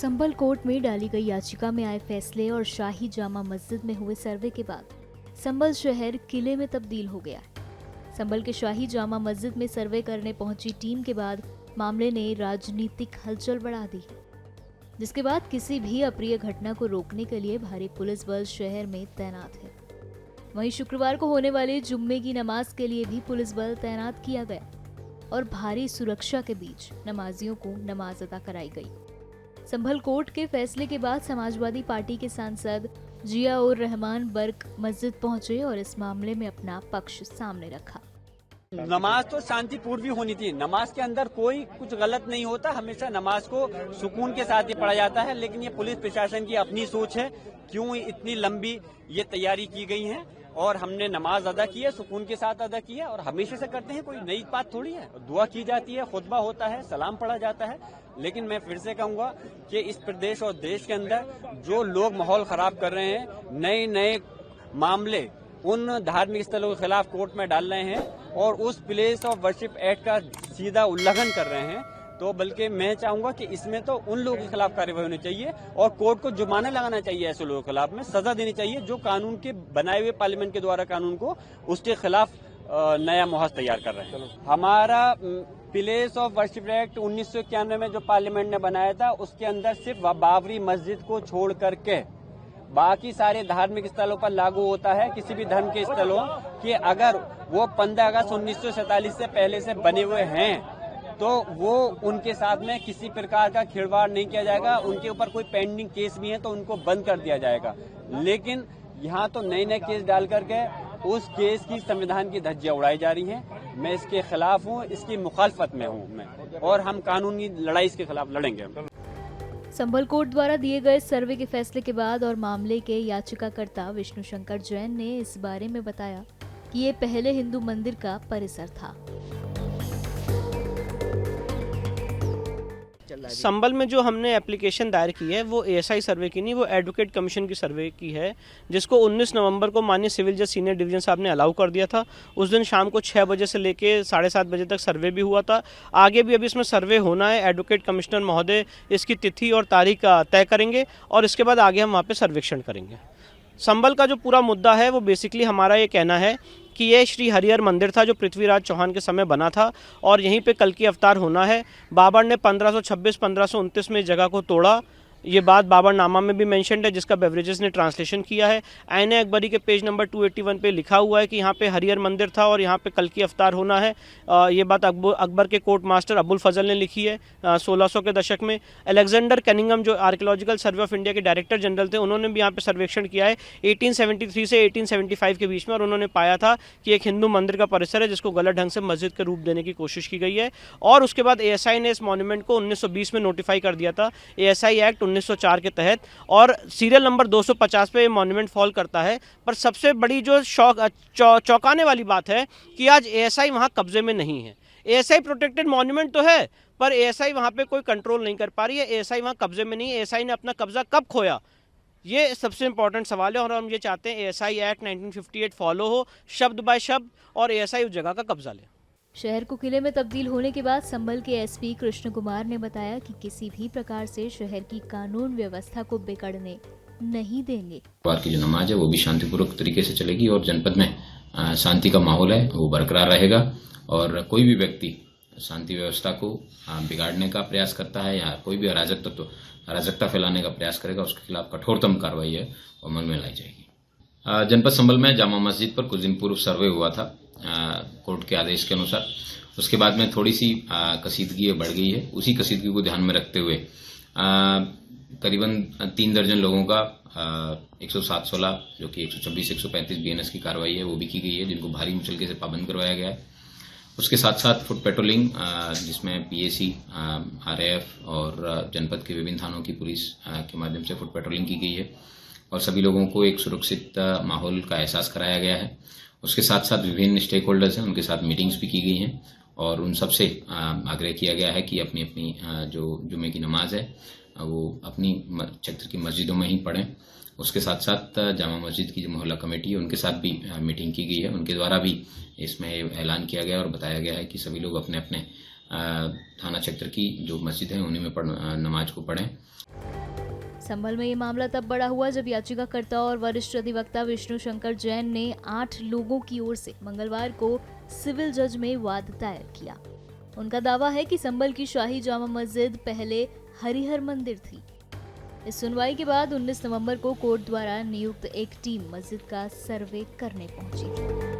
संभल court में डाली गई याचिका में आए फैसले और शाही जामा मस्जिद में हुए सर्वे के बाद संभल शहर किले में तब्दील हो गया है। संभल के शाही जामा मस्जिद में सर्वे करने पहुंची टीम के बाद मामले ने राजनीतिक हलचल बढ़ा दी, जिसके बाद किसी भी अप्रिय घटना को रोकने के लिए भारी पुलिस बल शहर में तैनात है। वहीं शुक्रवार को होने वाले जुम्मे की नमाज के लिए भी पुलिस बल तैनात किया गया और भारी सुरक्षा के बीच नमाजियों को नमाज अदा कराई गई। संभल कोर्ट के फैसले के बाद समाजवादी पार्टी के सांसद जियाउर रहमान बर्क मस्जिद पहुंचे और इस मामले में अपना पक्ष सामने रखा। नमाज तो शांतिपूर्ण भी होनी थी। नमाज के अंदर कोई कुछ गलत नहीं होता, हमेशा नमाज को सुकून के साथ ही पढ़ा जाता है। लेकिन ये पुलिस प्रशासन की अपनी सोच है, क्यों इतनी लंबी ये तैयारी की गई है और हमने नमाज अदा की है, सुकून के साथ अदा किया और हमेशा से करते हैं, कोई नई बात थोड़ी है। दुआ की जाती है, खुतबा होता है, सलाम पढ़ा जाता है। लेकिन मैं फिर से कहूंगा कि इस प्रदेश और देश के अंदर जो लोग माहौल खराब कर रहे हैं, नए नए मामले उन धार्मिक स्थलों के खिलाफ कोर्ट में डाल रहे हैं और उस प्लेस ऑफ वर्शिप एक्ट का सीधा उल्लंघन कर रहे हैं, तो बल्कि मैं चाहूंगा कि इसमें तो उन लोगों के खिलाफ कार्रवाई होनी चाहिए और कोर्ट को जुर्माना लगाना चाहिए। ऐसे लोगों के खिलाफ में सजा देनी चाहिए जो कानून के बनाए हुए पार्लियामेंट के द्वारा कानून को उसके खिलाफ नया मुहर तैयार कर रहे हैं। हमारा प्लेस ऑफ वर्शिप एक्ट 1991 में जो पार्लियामेंट ने बनाया था, उसके अंदर सिर्फ बाबरी मस्जिद को छोड़ करके बाकी सारे धार्मिक स्थलों पर लागू होता है। किसी भी धर्म के स्थलों कि अगर वो 15 अगस्त 1947 से पहले से बने हुए हैं तो वो उनके साथ में किसी प्रकार का खिलवाड़ नहीं किया जाएगा। उनके ऊपर कोई पेंडिंग केस भी है तो उनको बंद कर दिया जाएगा। लेकिन यहाँ तो नए नए केस डाल करके उस केस की संविधान की धज्जियां उड़ाई जा रही हैं। मैं इसके खिलाफ हूँ, इसकी मुखालफत में हूँ मैं, और हम कानूनी लड़ाई इसके खिलाफ लड़ेंगे। संभल कोर्ट द्वारा दिए गए सर्वे के फैसले के बाद और मामले के याचिकाकर्ता विष्णु शंकर जैन ने इस बारे में बताया कि ये पहले हिंदू मंदिर का परिसर था। संभल में जो हमने एप्लीकेशन दायर की है वो एएसआई सर्वे की नहीं, वो एडवोकेट कमीशन की सर्वे की है, जिसको 19 नवंबर को माननीय सिविल जज सीनियर डिवीजन साहब ने अलाउ कर दिया था। उस दिन शाम को 6 बजे से लेके 7:30 बजे तक सर्वे भी हुआ था। आगे भी अभी इसमें सर्वे होना है। एडवोकेट कमिश्नर महोदय इसकी तिथि और तारीख तय करेंगे और इसके बाद आगे हम वहाँ पर सर्वेक्षण करेंगे। संभल का जो पूरा मुद्दा है वो बेसिकली हमारा ये कहना है कि ये श्री हरिहर मंदिर था जो पृथ्वीराज चौहान के समय बना था और यहीं पे कल की अवतार होना है। बाबर ने 1526-1529 में इस जगह को तोड़ा। ये बात बाबरनामा में भी मेंशन्ड है, जिसका बेवरेजेस ने ट्रांसलेशन किया है। आईने अकबरी के पेज नंबर 281 पे लिखा हुआ है कि यहाँ पे हरिहर मंदिर था और यहाँ पे कल की अवतार होना है। ये बात अकबर के कोर्ट मास्टर अबुल फजल ने लिखी है 1600 के दशक में। अलेक्जेंडर कैनिंगम जो आर्कियोलॉजिकल सर्वे ऑफ इंडिया के डायरेक्टर जनरल थे, उन्होंने भी यहाँ पे सर्वेक्षण किया है 1873 से 1875 के बीच में, और उन्होंने पाया था कि एक हिंदू मंदिर का परिसर है जिसको गलत ढंग से मस्जिद के रूप देने की कोशिश की गई है। और उसके बाद एएसआई ने इस मॉन्यूमेंट को 1920 में नोटिफाई कर दिया था, एएसआई एक्ट 1904 के तहत, और सीरियल नंबर 250 पे ये मॉन्यूमेंट फॉल करता है। पर सबसे बड़ी जो चौंकाने वाली बात है कि आज एएसआई वहां कब्जे में नहीं है। एएसआई प्रोटेक्टेड मॉन्यूमेंट तो है पर एएसआई वहां पे कोई कंट्रोल नहीं कर पा रही है। एएसआई वहां कब्जे में नहीं है। एएसआई ने अपना कब्जा कब खोया, ये सबसे इंपॉर्टेंट सवाल है। और हम ये चाहते हैं एएसआई एक्ट 1958 फॉलो हो शब्द बाय शब्द और एएसआई उस जगह का कब्जा ले। शहर को किले में तब्दील होने के बाद संभल के एसपी कृष्ण कुमार ने बताया कि किसी भी प्रकार से शहर की कानून व्यवस्था को बिगड़ने नहीं देंगे। की जो नमाज है वो भी शांतिपूर्वक तरीके से चलेगी और जनपद में शांति का माहौल है वो बरकरार रहेगा और कोई भी व्यक्ति शांति व्यवस्था को बिगाड़ने का प्रयास करता है या कोई भी अराजकता फैलाने का प्रयास करेगा, उसके खिलाफ कठोरतम कार्रवाई है अमल में लाई जाएगी। जनपद संभल में जामा मस्जिद पर कुछ दिन पूर्व सर्वे हुआ था कोर्ट के आदेश के अनुसार। उसके बाद में थोड़ी सी कसीदगी बढ़ गई है। उसी कसीदगी को ध्यान में रखते हुए करीबन 3 दर्जन लोगों का 107-16 जो कि 126-135 बीएनएस की कार्रवाई है वो भी की गई है, जिनको भारी मुचलके से पाबंद करवाया गया है। उसके साथ साथ फुट पेट्रोलिंग जिसमें पीएसी, आरएएफ और जनपद के विभिन्न थानों की पुलिस के माध्यम से फुट पेट्रोलिंग की गई है और सभी लोगों को एक सुरक्षित माहौल का एहसास कराया गया है। उसके साथ साथ विभिन्न स्टेक होल्डर्स हैं, उनके साथ मीटिंग्स भी की गई हैं और उन सबसे आग्रह किया गया है कि अपनी अपनी जो जुमे की नमाज है वो अपनी क्षेत्र की मस्जिदों में ही पढ़ें। उसके साथ साथ जामा मस्जिद की जो मोहल्ला कमेटी है उनके साथ भी मीटिंग की गई है, उनके द्वारा भी इसमें ऐलान किया गया और बताया गया है कि सभी लोग अपने अपने थाना क्षेत्र की जो मस्जिद है उन्हीं में नमाज को पढ़ें। संभल में ये मामला तब बड़ा हुआ जब याचिकाकर्ता और वरिष्ठ अधिवक्ता विष्णु शंकर जैन ने 8 लोगों की ओर से मंगलवार को सिविल जज में वाद दायर किया। उनका दावा है कि संभल की शाही जामा मस्जिद पहले हरिहर मंदिर थी। इस सुनवाई के बाद 19 नवंबर को कोर्ट द्वारा नियुक्त एक टीम मस्जिद का सर्वे करने पहुंची थी।